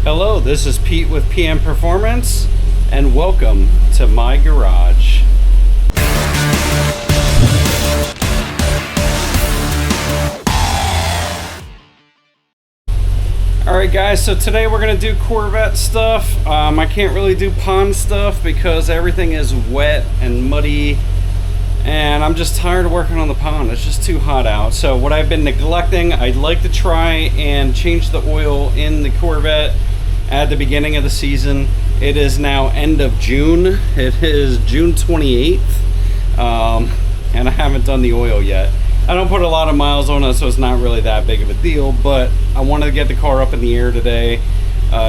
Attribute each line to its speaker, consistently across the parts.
Speaker 1: Hello, this is Pete with PM Performance, and welcome to my garage. Alright guys, so today we're going to do Corvette stuff. I can't really do pond stuff because everything is wet and muddy, and I'm just tired of working on the pond. It's just too hot out. So what I've been neglecting, I'd like to try and change the oil in the Corvette at the beginning of the season. It is now end of June. It is June 28th, and I haven't done the oil yet. I don't put a lot of miles on it, so it's not really that big of a deal, but I wanted to get the car up in the air today,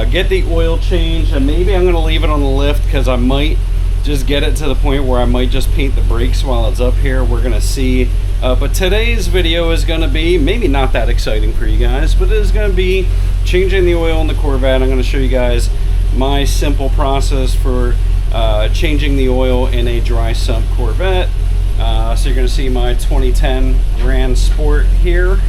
Speaker 1: get the oil changed, and maybe I'm going to leave it on the lift because I might just get it to the point where I might just paint the brakes while it's up here. We're going to see. But today's video is going to be maybe not that exciting for you guys, but it is going to be changing the oil in the Corvette. I'm going to show you guys my simple process for changing the oil in a dry sump Corvette. So you're going to see my 2010 Grand Sport here.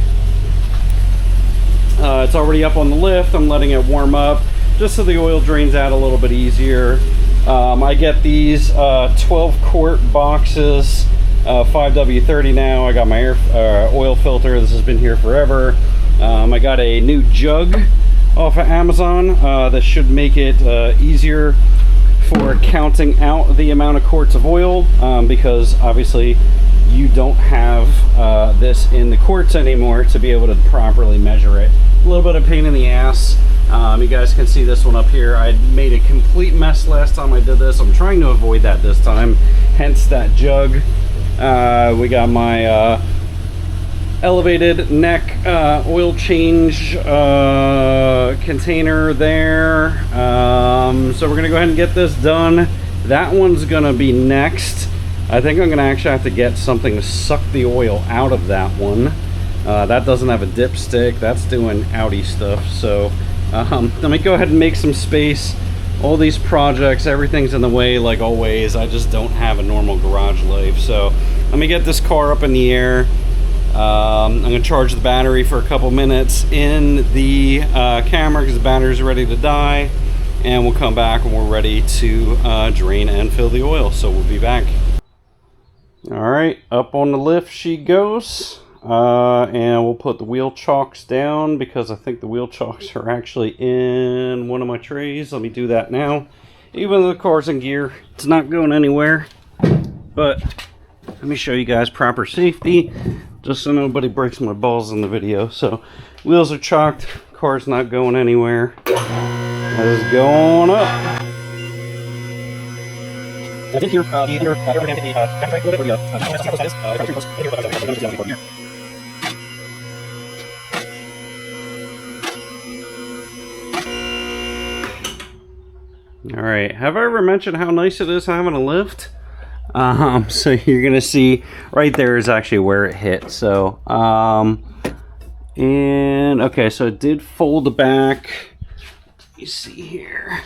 Speaker 1: It's already up on the lift. I'm letting it warm up just so the oil drains out a little bit easier. I get these 12 quart boxes, 5W30 now. I got my oil filter. This has been here forever. I got a new jug off of Amazon. This should make it easier for counting out the amount of quarts of oil, because obviously you don't have this in the quarts anymore to be able to properly measure it. A little bit of pain in the ass. You guys can see this one up here. I made a complete mess last time I did this. I'm trying to avoid that this time, hence that jug. We got my elevated neck oil change container there. So we're gonna go ahead and get this done. That one's gonna be next. I think I'm gonna actually have to get something to suck the oil out of that one. That doesn't have a dipstick. That's doing Audi stuff. So let me go ahead and make some space. All these projects, everything's in the way like always. I just don't have a normal garage life. So let me get this car up in the air. I'm going to charge the battery for a couple minutes in the camera because the battery's ready to die, and we'll come back when we're ready to drain and fill the oil. So we'll be back. Alright, up on the lift she goes, and we'll put the wheel chocks down because I think the wheel chocks are actually in one of my trays. Let me do that now. Even though the car's in gear, it's not going anywhere, but let me show you guys proper safety, just so nobody breaks my balls in the video. So wheels are chalked, car's not going anywhere. That is going up. I did hear all right, have I ever mentioned how nice it is having a lift? So you're gonna see right there is actually where it hit. So and okay, so it did fold back. Let me see here.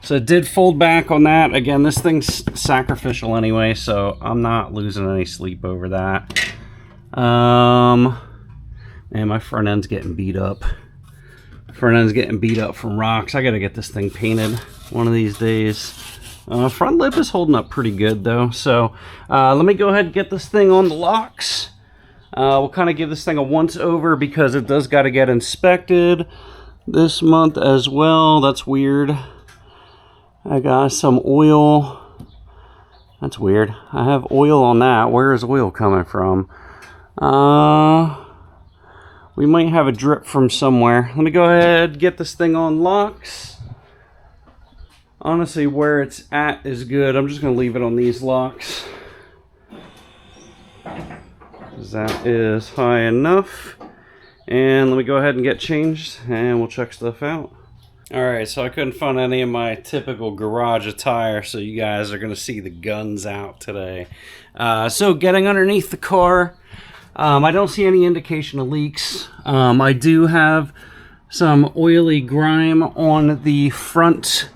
Speaker 1: So it did fold back on that. Again, this thing's sacrificial anyway, so I'm not losing any sleep over that. And my front end's getting beat up. Front end's getting beat up from rocks. I gotta get this thing painted one of these days. Front lip is holding up pretty good though. So let me go ahead and get this thing on the locks. We'll kind of give this thing a once over because it does got to get inspected this month as well. That's weird. I got some oil. That's weird. I have oil on that. Where is oil coming from? We might have a drip from somewhere. Let me go ahead and get this thing on locks. Honestly, where it's at is good. I'm just going to leave it on these locks. That is high enough. And let me go ahead and get changed and we'll check stuff out. Alright, so I couldn't find any of my typical garage attire, so you guys are going to see the guns out today. So getting underneath the car, I don't see any indication of leaks. I do have some oily grime on the front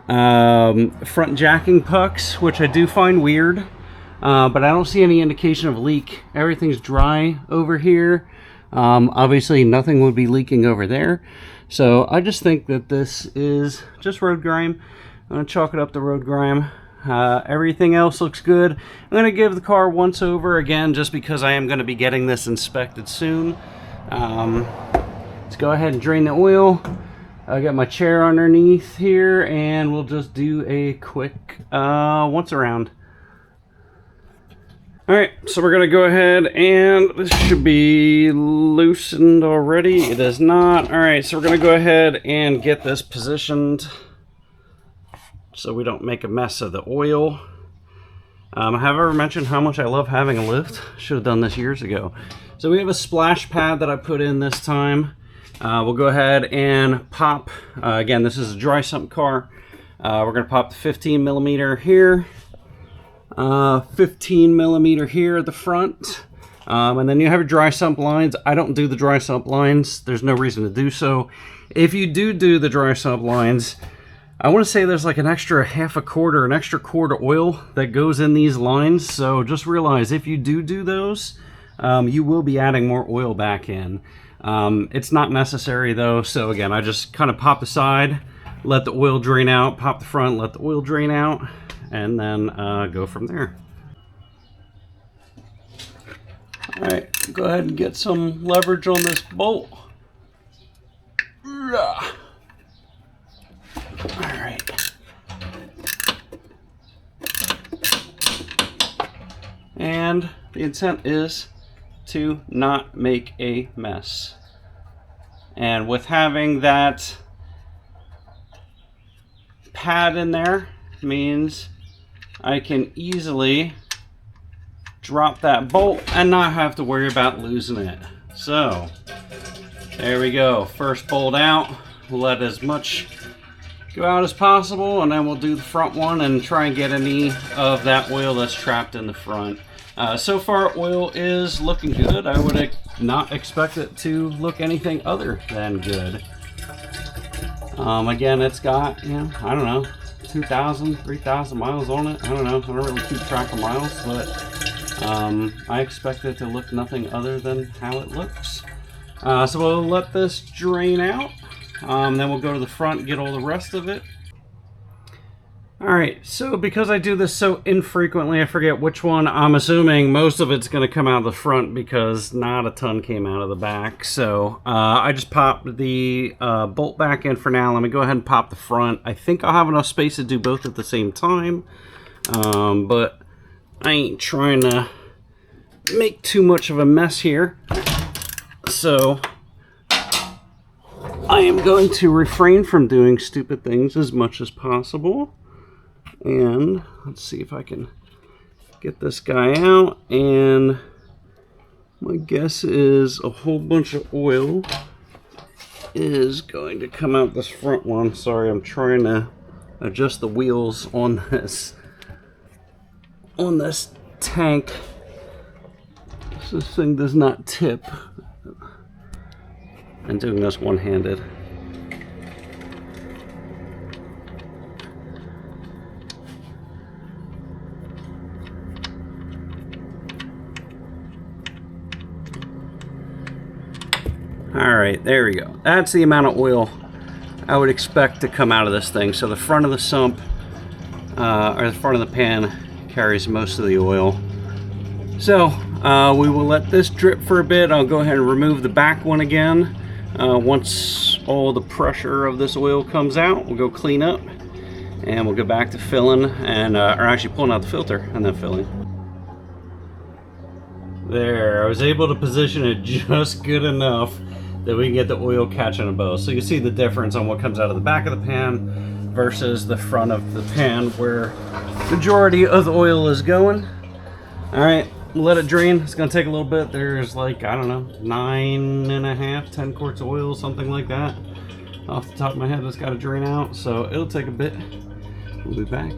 Speaker 1: jacking pucks, which I do find weird, but I don't see any indication of leak. Everything's dry over here. Obviously nothing would be leaking over there, So I just think that this is just road grime. I'm going to chalk it up to road grime. Everything else looks good. I'm going to give the car once over again just because I am going to be getting this inspected soon. Let's go ahead and drain the oil. I got my chair underneath here, and we'll just do a quick once around. Alright, so we're going to go ahead, and this should be loosened already. It is not. Alright, so we're going to go ahead and get this positioned so we don't make a mess of the oil. Have I ever mentioned how much I love having a lift? Should have done this years ago. So we have a splash pad that I put in this time. We'll go ahead and pop, again, this is a dry sump car. We're going to pop the 15 millimeter here. 15 millimeter here at the front, and then you have your dry sump lines. I don't do the dry sump lines. There's no reason to do so. If you do the dry sump lines, I want to say there's like an extra an extra quart of oil that goes in these lines. So just realize if you do those, you will be adding more oil back in. It's not necessary though. So again, I just kind of pop the side, let the oil drain out, pop the front, let the oil drain out, and then go from there. All right, go ahead and get some leverage on this bolt. All right. And the intent is to not make a mess. And with having that pad in there means I can easily drop that bolt and not have to worry about losing it. So there we go, first bolt out. We'll let as much go out as possible, and then we'll do the front one and try and get any of that oil that's trapped in the front. So far oil is looking good. I would not expect it to look anything other than good. Again, it's got, you know, I don't know, 2,000, 3,000 miles on it. I don't know. I don't really keep track of miles, but I expect it to look nothing other than how it looks. So we'll let this drain out. Then we'll go to the front and get all the rest of it. Alright, so because I do this so infrequently, I forget which one. I'm assuming most of it's going to come out of the front because not a ton came out of the back. So I just popped the bolt back in for now. Let me go ahead and pop the front. I think I'll have enough space to do both at the same time. But I ain't trying to make too much of a mess here. So I am going to refrain from doing stupid things as much as possible. And let's see if I can get this guy out. And my guess is a whole bunch of oil is going to come out this front one. Sorry, I'm trying to adjust the wheels on this tank. So this thing does not tip. I'm doing this one-handed. Alright, there we go. That's the amount of oil I would expect to come out of this thing. So the front of the sump, or the front of the pan, carries most of the oil. So we will let this drip for a bit. I'll go ahead and remove the back one again. Once all the pressure of this oil comes out, we'll go clean up, and we'll go back to filling, and or actually pulling out the filter and then filling. There, I was able to position it just good enough that we can get the oil catching a bow. So you can see the difference on what comes out of the back of the pan versus the front of the pan where majority of the oil is going. All right, let it drain. It's gonna take a little bit. There's like, I don't know, 9.5, 10 quarts of oil, something like that. Off the top of my head, it's gotta drain out. So it'll take a bit. We'll be back.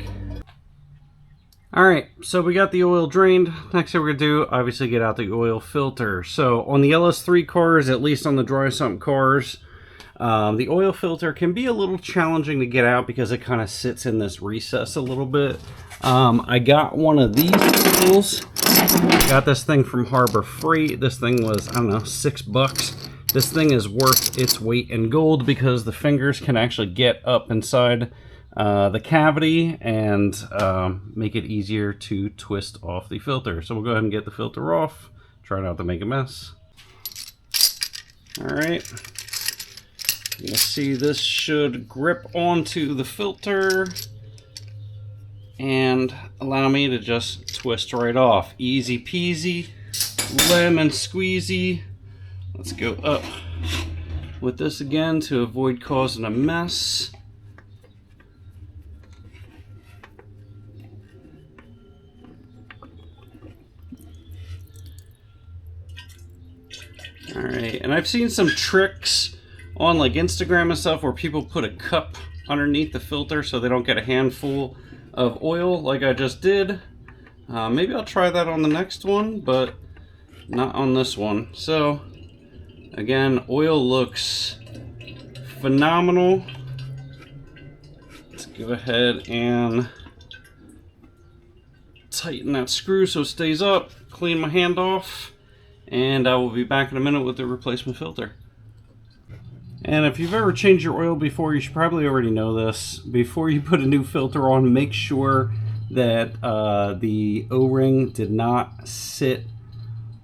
Speaker 1: All right, so we got the oil drained. Next thing we're gonna do, obviously get out the oil filter. So on the LS3 cars, at least on the dry sump cars, the oil filter can be a little challenging to get out because it kind of sits in this recess a little bit. I got one of these tools. Got this thing from Harbor Freight. This thing was, I don't know, $6. This thing is worth its weight in gold because the fingers can actually get up inside the cavity and make it easier to twist off the filter. So we'll go ahead and get the filter off. Try not to make a mess. All right. You'll see this should grip onto the filter and allow me to just twist right off. Easy peasy, lemon squeezy. Let's go up with this again to avoid causing a mess. All right, and I've seen some tricks on like Instagram and stuff where people put a cup underneath the filter so they don't get a handful of oil like I just did. Maybe I'll try that on the next one, but not on this one. So again, oil looks phenomenal. Let's go ahead and tighten that screw so it stays up, clean my hand off, and I will be back in a minute with the replacement filter. And if you've ever changed your oil before, you should probably already know this. Before you put a new filter on, make sure that the O-ring did not sit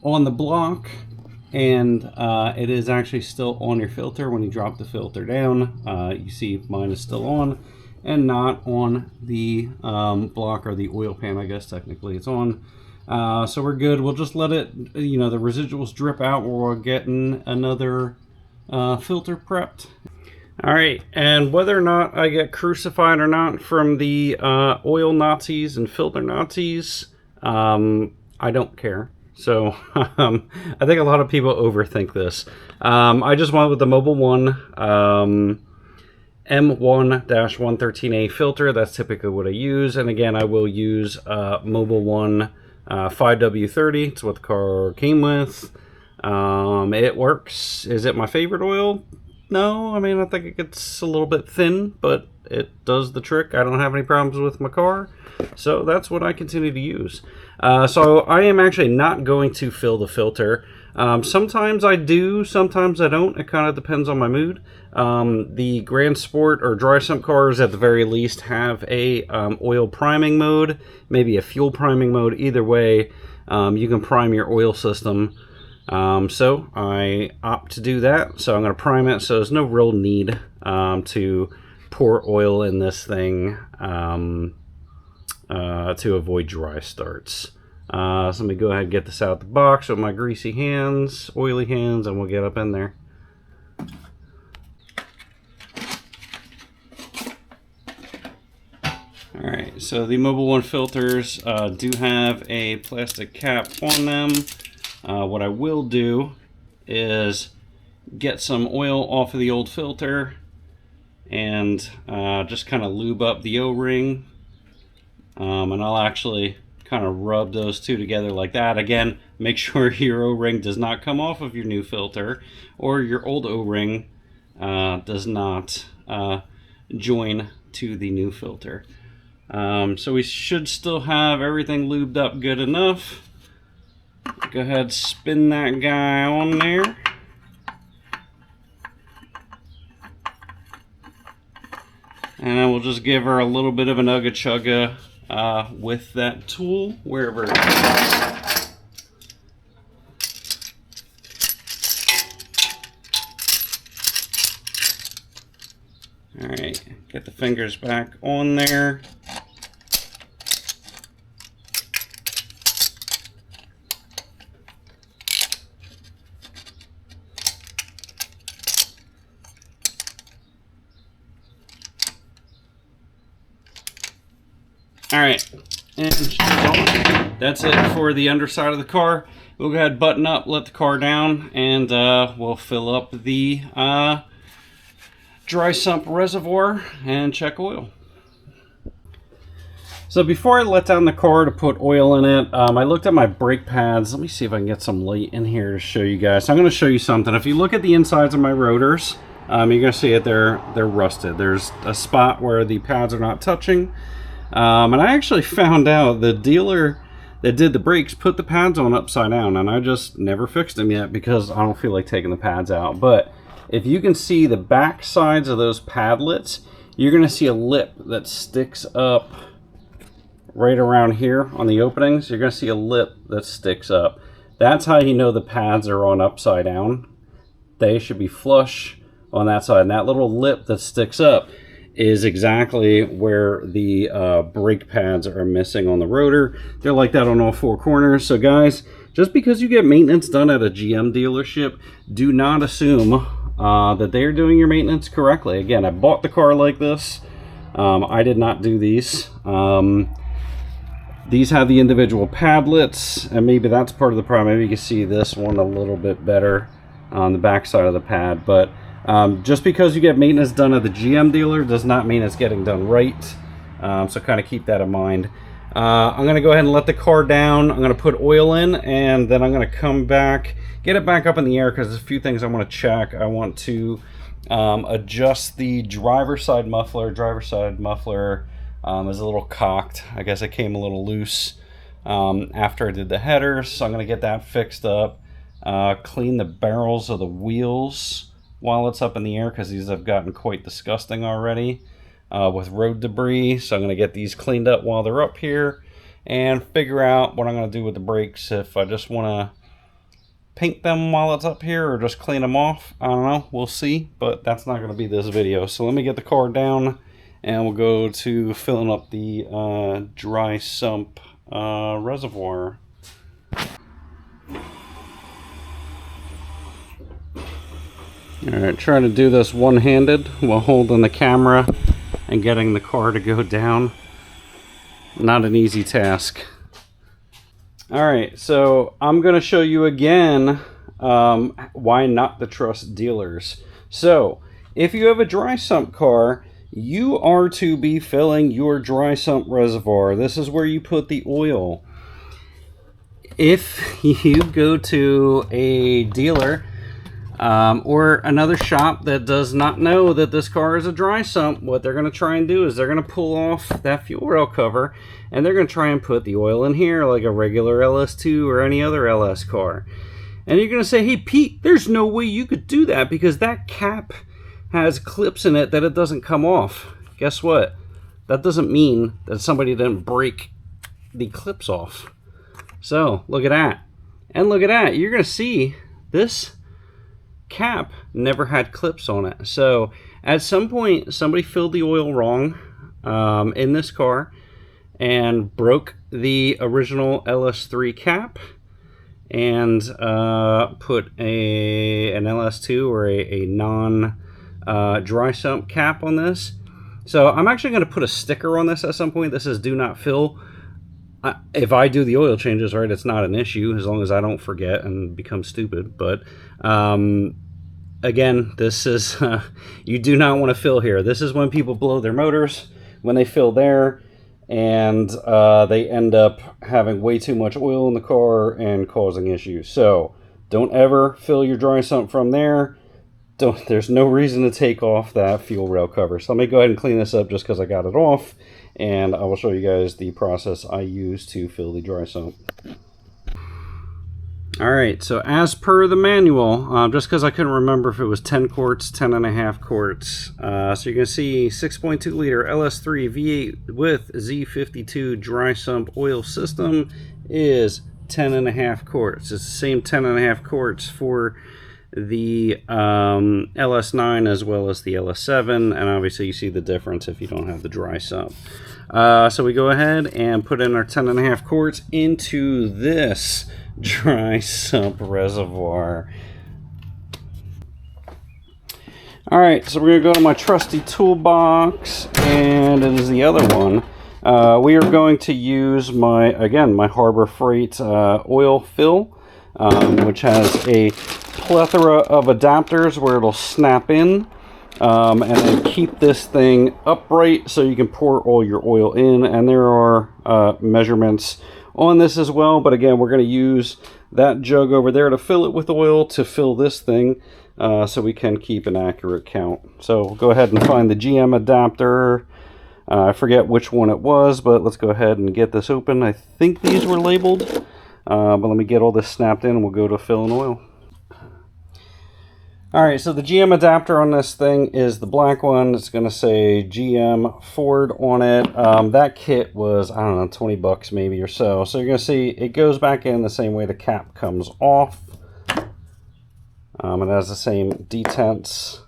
Speaker 1: on the block and it is actually still on your filter when you drop the filter down. You see mine is still on and not on the block or the oil pan, I guess technically it's on. So we're good. We'll just let it, you know, the residuals drip out while we're getting another filter prepped. All right, and whether or not I get crucified or not from the oil Nazis and filter Nazis, I don't care. So I think a lot of people overthink this. I just went with the Mobil 1 M1-113A filter. That's typically what I use. And again, I will use Mobil 1 5W30. It's what the car came with. It works. Is it my favorite oil? No, I mean, I think it gets a little bit thin, but it does the trick. I don't have any problems with my car, so that's what I continue to use. So I am actually not going to fill the filter. Sometimes I do, sometimes I don't. It kind of depends on my mood. The Grand Sport or Dry Sump cars at the very least have a oil priming mode, maybe a fuel priming mode. Either way, you can prime your oil system. So I opt to do that. So I'm going to prime it. So there's no real need to pour oil in this thing to avoid dry starts. So let me go ahead and get this out the box with my greasy hands, oily hands, and we'll get up in there. Alright, so the Mobil 1 filters do have a plastic cap on them. What I will do is get some oil off of the old filter and just kind of lube up the O-ring. And I'll actually kind of rub those two together like that. Again, make sure your O-ring does not come off of your new filter or your old O-ring does not join to the new filter. So we should still have everything lubed up good enough. Go ahead, spin that guy on there. And then we'll just give her a little bit of an ugga chugga with that tool, wherever it is. Alright, get the fingers back on there. Alright, and that's it for the underside of the car. We'll go ahead, button up, let the car down, and we'll fill up the dry sump reservoir and check oil. So before I let down the car to put oil in it, I looked at my brake pads. Let me see if I can get some light in here to show you guys. So I'm going to show you something. If you look at the insides of my rotors, you're going to see it, they're rusted. There's a spot where the pads are not touching. And I actually found out the dealer that did the brakes put the pads on upside down, and I just never fixed them yet because I don't feel like taking the pads out. But if you can see the back sides of those padlets, you're going to see a lip that sticks up right around here on the openings. You're going to see a lip that sticks up. That's how you know the pads are on upside down. They should be flush on that side. And that little lip that sticks up is exactly where the brake pads are missing on the rotor. They're like that on all four corners. So guys, just because you get maintenance done at a GM dealership, do not assume that they're doing your maintenance correctly. Again, I bought the car like this. I did not do these. These have the individual padlets, and maybe that's part of the problem. Maybe you can see this one a little bit better on the back side of the pad. But just because you get maintenance done at the GM dealer does not mean it's getting done right. So kind of keep that in mind. I'm going to go ahead and let the car down. I'm going to put oil in, and then I'm going to come back, get it back up in the air because there's a few things I want to check. I want to adjust the driver's side muffler. Is a little cocked. I guess it came a little loose after I did the headers, so I'm going to get that fixed up. Clean the barrels of the wheels while it's up in the air because these have gotten quite disgusting already with road debris. So I'm going to get these cleaned up while they're up here and figure out what I'm going to do with the brakes. If I just want to paint them while it's up here or just clean them off, I don't know. We'll see, but that's not going to be this video. So let me get the car down, and we'll go to filling up the dry sump reservoir. Alright, trying to do this one-handed while holding the camera and getting the car to go down. Not an easy task. Alright, so I'm going to show you again why not to trust dealers. So, if you have a dry sump car, you are to be filling your dry sump reservoir. This is where you put the oil. If you go to a dealer or another shop that does not know that this car is a dry sump, what they're going to try and do is they're going to pull off that fuel rail cover and they're going to try and put the oil in here like a regular LS2 or any other LS car. And you're going to say, hey Pete, there's no way you could do that because that cap has clips in it that it doesn't come off. Guess what? That doesn't mean that somebody didn't break the clips off. So look at that. And look at that. You're going to see this cap never had clips on it. So at some point somebody filled the oil wrong in this car and broke the original LS3 cap and put an LS2 or a non dry sump cap on this. So I'm actually going to put a sticker on this at some point. This is do not fill. If I do the oil changes right, it's not an issue as long as I don't forget and become stupid. But again, this is you do not want to fill here. This is when people blow their motors, when they fill there, and they end up having way too much oil in the car and causing issues. So don't ever fill your dry sump from there. There's no reason to take off that fuel rail cover. So let me go ahead and clean this up just because I got it off, and I will show you guys the process I use to fill the dry sump. Alright, so as per the manual, just because I couldn't remember if it was 10 quarts, 10.5 quarts. So you're going to see 6.2 liter LS3 V8 with Z52 dry sump oil system is 10.5 quarts. It's the same 10.5 quarts for the LS9 as well as the LS7, and obviously you see the difference if you don't have the dry sump. So we go ahead and put in our 10.5 quarts into this dry sump reservoir. Alright, so we're going to go to my trusty toolbox, and it is the other one. We are going to use my Harbor Freight oil fill, which has a plethora of adapters where it'll snap in and then keep this thing upright so you can pour all your oil in. And there are measurements on this as well, but again, we're going to use that jug over there to fill it with oil to fill this thing so we can keep an accurate count. So we'll go ahead and find the GM adapter. I forget which one it was, but let's go ahead and get this open. I think these were labeled, but let me get all this snapped in and we'll go to filling oil. Alright, so the GM adapter on this thing is the black one. It's going to say GM Ford on it. That kit was, I don't know, 20 bucks maybe or so. So you're going to see it goes back in the same way the cap comes off. It has the same detents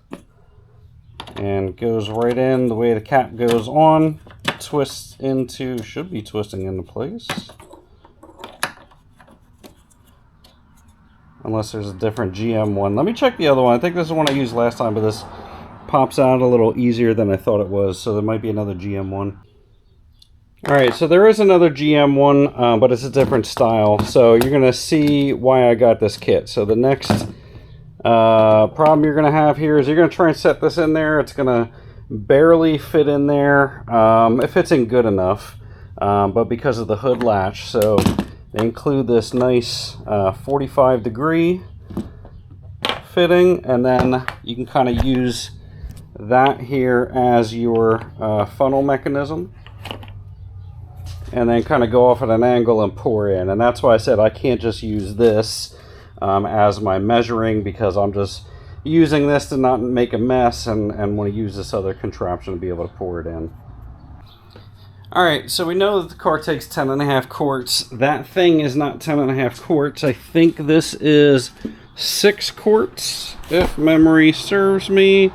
Speaker 1: and goes right in the way the cap goes on. Twists into, should be twisting into place. Unless there's a different GM one. Let me check the other one. I think this is the one I used last time, but this pops out a little easier than I thought it was. So there might be another GM one. Alright, so there is another GM one, but it's a different style. So you're going to see why I got this kit. So the next problem you're going to have here is you're going to try and set this in there. It's going to barely fit in there. It fits in good enough, but because of the hood latch. So they include this nice 45-degree fitting, and then you can kind of use that here as your funnel mechanism, and then kind of go off at an angle and pour in. And that's why I said I can't just use this as my measuring, because I'm just using this to not make a mess and want to use this other contraption to be able to pour it in. Alright, so we know that the car takes 10.5 quarts. That thing is not 10.5 quarts. I think this is 6 quarts, if memory serves me.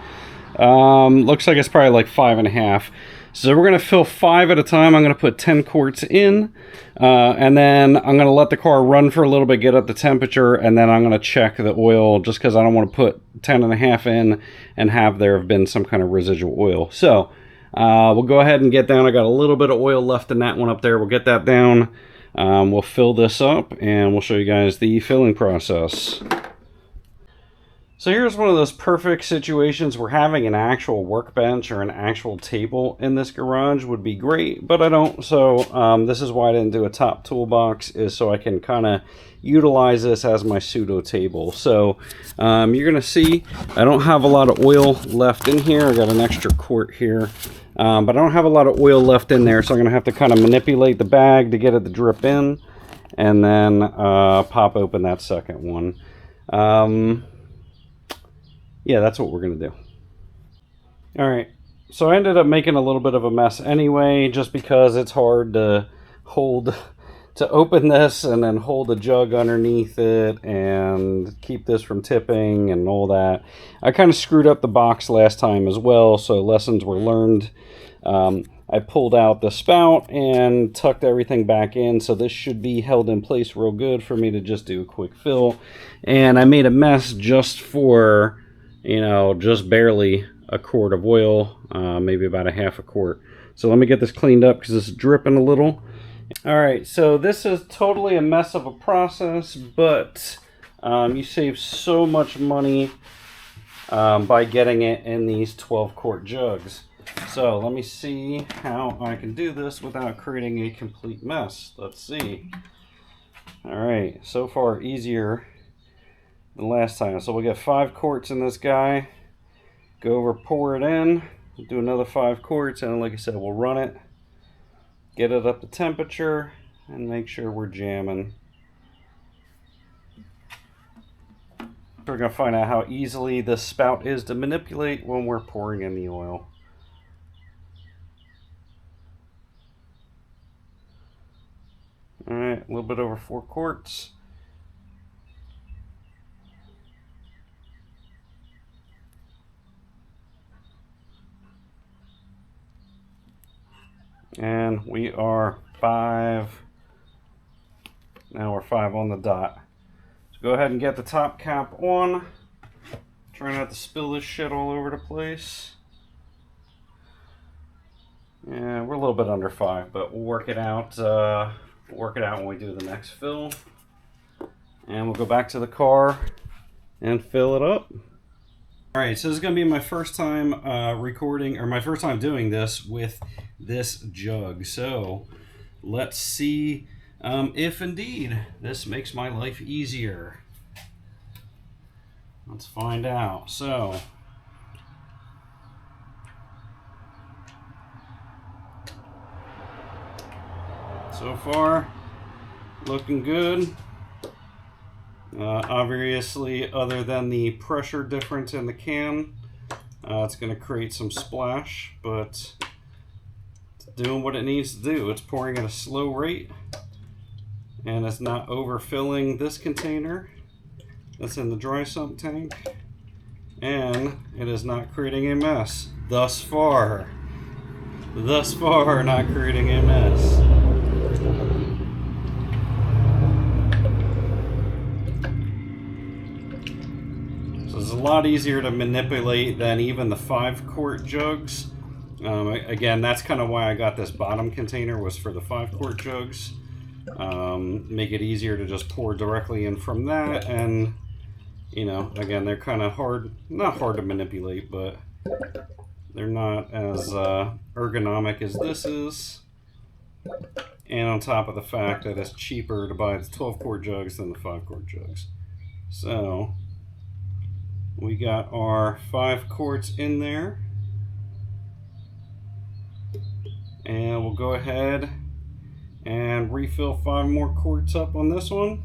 Speaker 1: Looks like it's probably like 5.5. So we're going to fill 5 at a time. I'm going to put 10 quarts in, and then I'm going to let the car run for a little bit, get up the temperature, and then I'm going to check the oil, just because I don't want to put 10.5 in and have there have been some kind of residual oil. So we'll go ahead and get down. I got a little bit of oil left in that one up there. We'll get that down. We'll fill this up, and we'll show you guys the filling process. So here's one of those perfect situations where having an actual workbench or an actual table in this garage would be great, but I don't. So this is why I didn't do a top toolbox, is so I can kind of utilize this as my pseudo table. So you're going to see I don't have a lot of oil left in here. I got an extra quart here, but I don't have a lot of oil left in there, so I'm going to have to kind of manipulate the bag to get it to drip in, and then pop open that second one. Yeah, that's what we're going to do. Alright, so I ended up making a little bit of a mess anyway, just because it's hard to open this and then hold a jug underneath it and keep this from tipping and all that. I kind of screwed up the box last time as well, so lessons were learned. I pulled out the spout and tucked everything back in, so this should be held in place real good for me to just do a quick fill. And I made a mess just for, you know, just barely a quart of oil, maybe about a half a quart. So let me get this cleaned up because it's dripping a little. Alright, so this is totally a mess of a process, but you save so much money by getting it in these 12-quart jugs. So let me see how I can do this without creating a complete mess. Let's see. Alright, so far easier than last time. So we'll get 5 quarts in this guy, go over, pour it in, do another 5 quarts, and like I said, we'll run it, get it up to temperature, and make sure we're jamming. We're going to find out how easily this spout is to manipulate when we're pouring in the oil. Alright, a little bit over 4 quarts. And we are 5. Now we're 5 on the dot. So go ahead and get the top cap on. Try not to spill this shit all over the place. Yeah, we're a little bit under 5, but we'll work it out. When we do the next fill. And we'll go back to the car and fill it up. Alright, so this is going to be my first time recording, or my first time doing this with this jug. So let's see if indeed this makes my life easier. Let's find out. So So far, looking good. Obviously, other than the pressure difference in the can, it's going to create some splash, but it's doing what it needs to do. It's pouring at a slow rate, and it's not overfilling this container that's in the dry sump tank, and it is not creating a mess. Thus far, not creating a mess. It's a lot easier to manipulate than even the 5-quart jugs. Again, that's kind of why I got this bottom container, was for the 5-quart jugs. Make it easier to just pour directly in from that, and you know, again, they're kind of hard, not hard to manipulate, but they're not as ergonomic as this is. And on top of the fact that it's cheaper to buy the 12-quart jugs than the 5-quart jugs. So we got our 5 quarts in there, and we'll go ahead and refill 5 more quarts up on this one.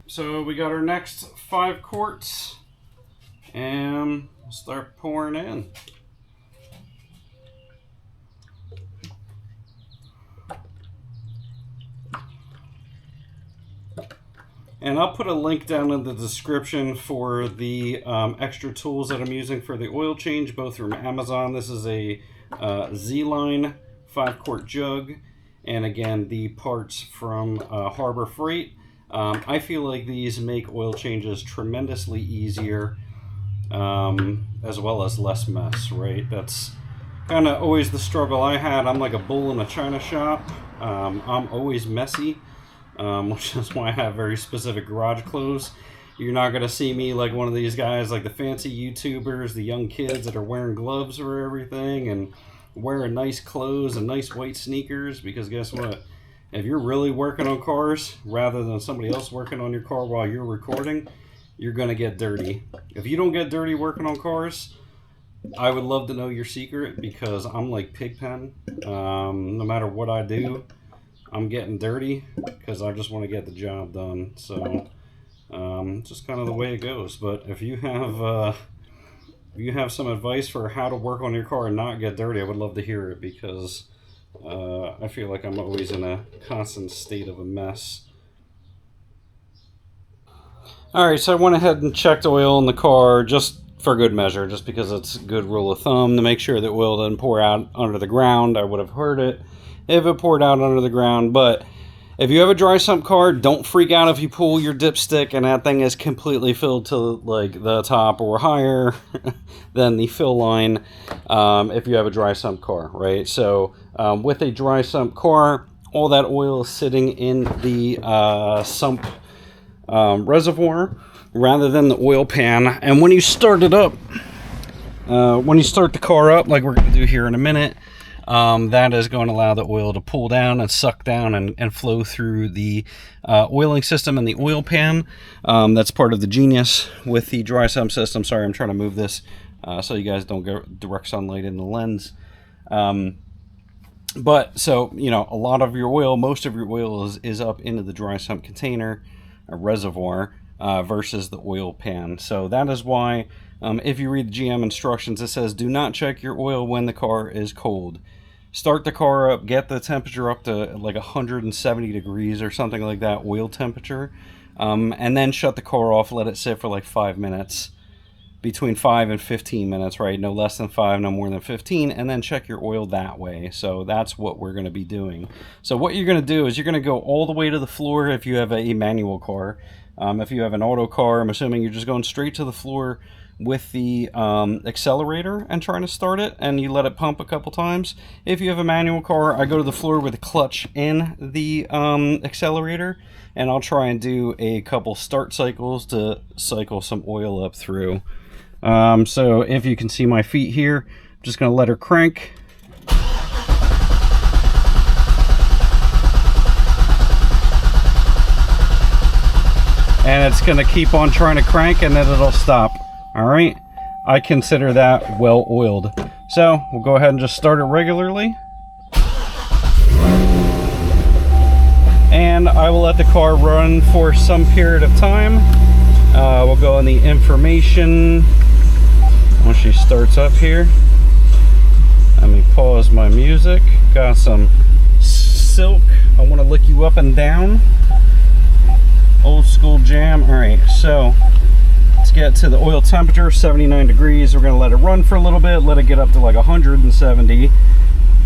Speaker 1: So we got our next 5 quarts, and we'll start pouring in. And I'll put a link down in the description for the extra tools that I'm using for the oil change, both from Amazon. This is a Z-Line 5-quart jug, and again, the parts from Harbor Freight. I feel like these make oil changes tremendously easier, as well as less mess, right? That's kind of always the struggle I had. I'm like a bull in a china shop. I'm always messy. Which is why I have very specific garage clothes. You're not going to see me like one of these guys, like the fancy YouTubers, the young kids that are wearing gloves for everything and wearing nice clothes and nice white sneakers, because guess what? If you're really working on cars rather than somebody else working on your car while you're recording, you're going to get dirty. If you don't get dirty working on cars, I would love to know your secret, because I'm like Pigpen. No matter what I do, I'm getting dirty because I just want to get the job done. So just kind of the way it goes. But if you have some advice for how to work on your car and not get dirty, I would love to hear it, because I feel like I'm always in a constant state of a mess. Alright, so I went ahead and checked oil in the car just for good measure, just because it's a good rule of thumb to make sure that oil doesn't pour out under the ground. I would have heard it if it poured out under the ground. But if you have a dry sump car, don't freak out if you pull your dipstick and that thing is completely filled to like the top or higher than the fill line, if you have a dry sump car, right? So with a dry sump car, all that oil is sitting in the sump reservoir rather than the oil pan. And when you start it up, when you start the car up, like we're going to do here in a minute, that is going to allow the oil to pull down and suck down and flow through the oiling system and the oil pan. That's part of the genius with the dry sump system. Sorry, I'm trying to move this so you guys don't get direct sunlight in the lens. But so, you know, a lot of your oil, most of your oil is up into the dry sump container, a reservoir, versus the oil pan. So that is why if you read the GM instructions, it says do not check your oil when the car is cold. Start the car up, get the temperature up to like 170 degrees or something like that, oil temperature, and then shut the car off, let it sit for like 5 minutes, between 5 and 15 minutes, right? No less than 5, no more than 15, and then check your oil that way. So that's what we're going to be doing. So what you're going to do is you're going to go all the way to the floor if you have a manual car. If you have an auto car, I'm assuming you're just going straight to the floor with the accelerator and trying to start it, and you let it pump a couple times. If you have a manual car, I go to the floor with the clutch in the accelerator, and I'll try and do a couple start cycles to cycle some oil up through. So if you can see my feet here, I'm just going to let her crank. And it's going to keep on trying to crank, and then it'll stop. All right, I consider that well oiled. So we'll go ahead and just start it regularly. and I will let the car run for some period of time. We'll go in the information once she starts up here. Let me pause my music. Got some Silk, I Want to Lick You Up and Down. Old school jam. Alright, so let's get to the oil temperature, 79 degrees. We're going to let it run for a little bit, let it get up to like 170.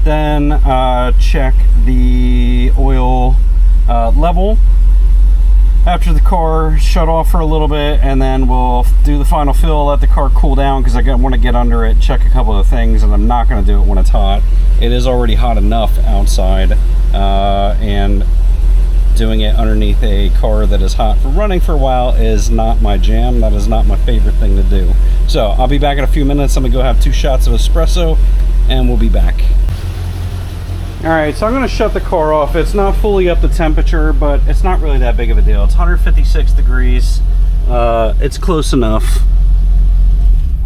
Speaker 1: Then check the oil level after the car shut off for a little bit, and then we'll do the final fill, let the car cool down because I want to get under it, check a couple of things, and I'm not going to do it when it's hot. It is already hot enough outside, and doing it underneath a car that is hot for running for a while is not my jam. That is not my favorite thing to do. So I'll be back in a few minutes. I'm gonna go have 2 shots of espresso and we'll be back. All right, so I'm gonna shut the car off. It's not fully up to temperature, but it's not really that big of a deal. It's 156 degrees. It's close enough.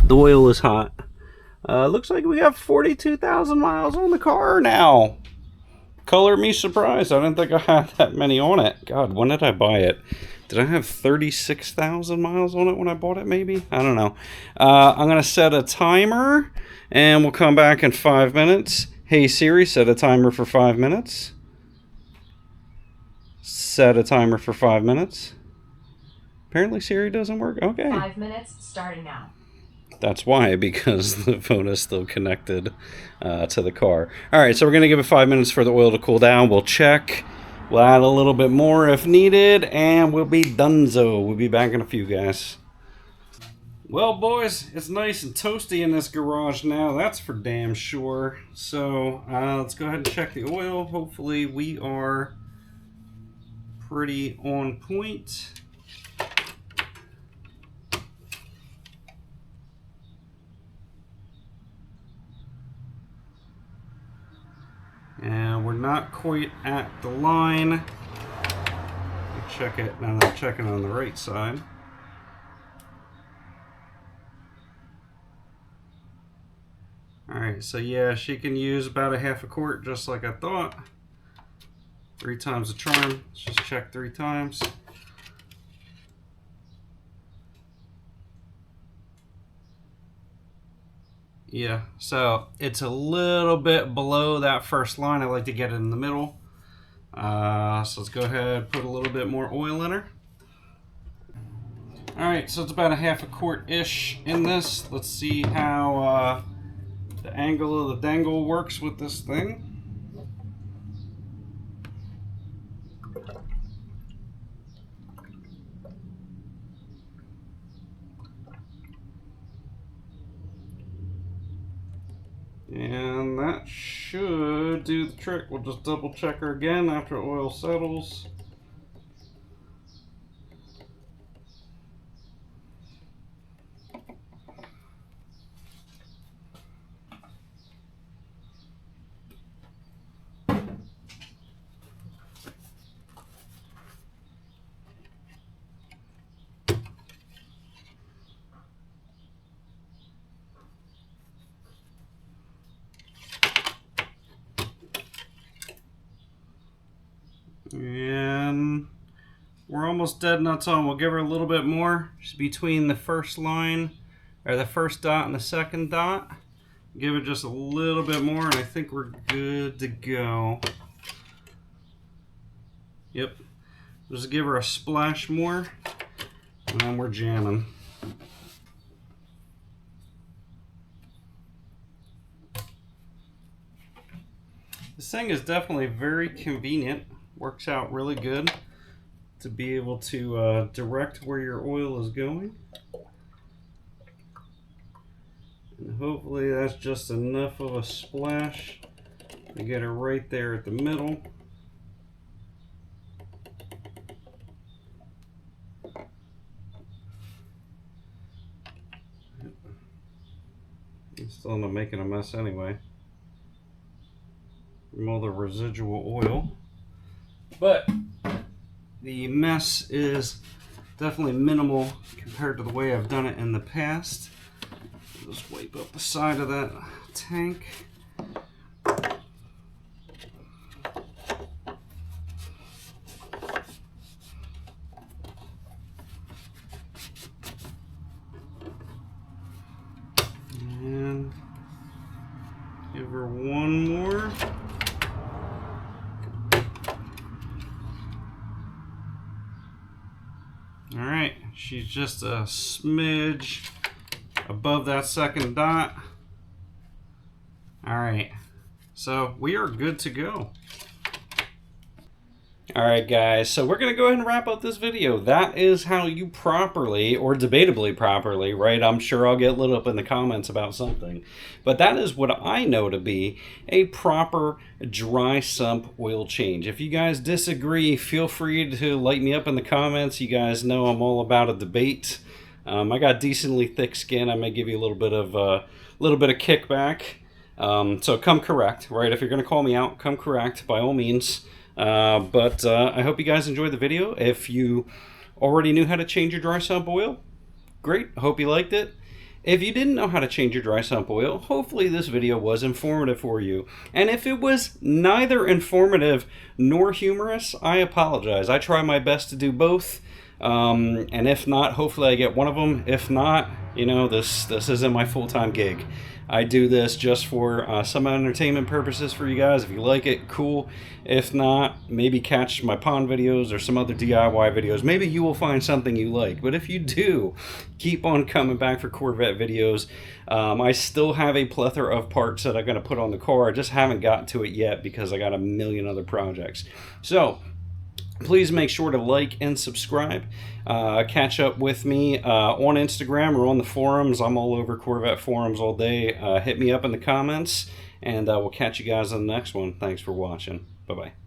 Speaker 1: The oil is hot. Looks like we have 42,000 miles on the car now. Color me surprised. I didn't think I had that many on it. God, when did I buy it? Did I have 36,000 miles on it when I bought it, maybe? I don't know. I'm going to set a timer, and we'll come back in 5 minutes. Hey, Siri, set a timer for 5 minutes. Set a timer for 5 minutes. Apparently Siri doesn't work. Okay.
Speaker 2: 5 minutes, starting now.
Speaker 1: That's why, because the phone is still connected to the car. All right, so we're going to give it 5 minutes for the oil to cool down. We'll check. We'll add a little bit more if needed, and we'll be donezo. We'll be back in a few, guys. Well, boys, it's nice and toasty in this garage now. That's for damn sure. So let's go ahead and check the oil. Hopefully we are pretty on point. And we're not quite at the line. Check it, now I'm checking on the right side. Alright, so yeah, she can use about a half a quart, just like I thought. 3 times the charm. Let's just check 3 times. Yeah, so it's a little bit below that first line. I like to get it in the middle. So let's go ahead, put a little bit more oil in her. Alright, so it's about a half a quart-ish in this. Let's see how the angle of the dangle works with this thing. And that should do the trick. We'll just double check her again after oil settles. And we're almost dead nuts on. We'll give her a little bit more, just between the first line, or the first dot and the second dot. Give it just a little bit more, and I think we're good to go. Yep. Just give her a splash more, and then we're jamming. This thing is definitely very convenient. Works out really good to be able to direct where your oil is going. And hopefully that's just enough of a splash to get her right there at the middle. I'm still end up making a mess anyway from all the residual oil. But the mess is definitely minimal compared to the way I've done it in the past. I'll just wipe up the side of that tank. over one more. All right, she's just a smidge above that second dot. All right, so we are good to go. Alright guys, so we're going to go ahead and wrap up this video. That is how you properly, or debatably properly, right? I'm sure I'll get lit up in the comments about something. But that is what I know to be a proper dry sump oil change. If you guys disagree, feel free to light me up in the comments. You guys know I'm all about a debate. I got decently thick skin. I may give you a little bit of kickback. So come correct, right? If you're going to call me out, come correct by all means. But I hope you guys enjoyed the video. If you already knew how to change your dry sump oil, great. Hope you liked it. If you didn't know how to change your dry sump oil, hopefully this video was informative for you. And if it was neither informative nor humorous, I apologize. I try my best to do both. And if not, hopefully I get one of them. If not, you know, this isn't my full-time gig. I do this just for some entertainment purposes for you guys. If you like it, cool. If not, maybe catch my pond videos or some other DIY videos. Maybe you will find something you like. But if you do, keep on coming back for Corvette videos. I still have a plethora of parts that I'm going to put on the car. I just haven't gotten to it yet because I got a million other projects. So please make sure to like and subscribe. Catch up with me on Instagram or on the forums. I'm all over Corvette forums all day. Hit me up in the comments, and we'll catch you guys on the next one. Thanks for watching. Bye-bye.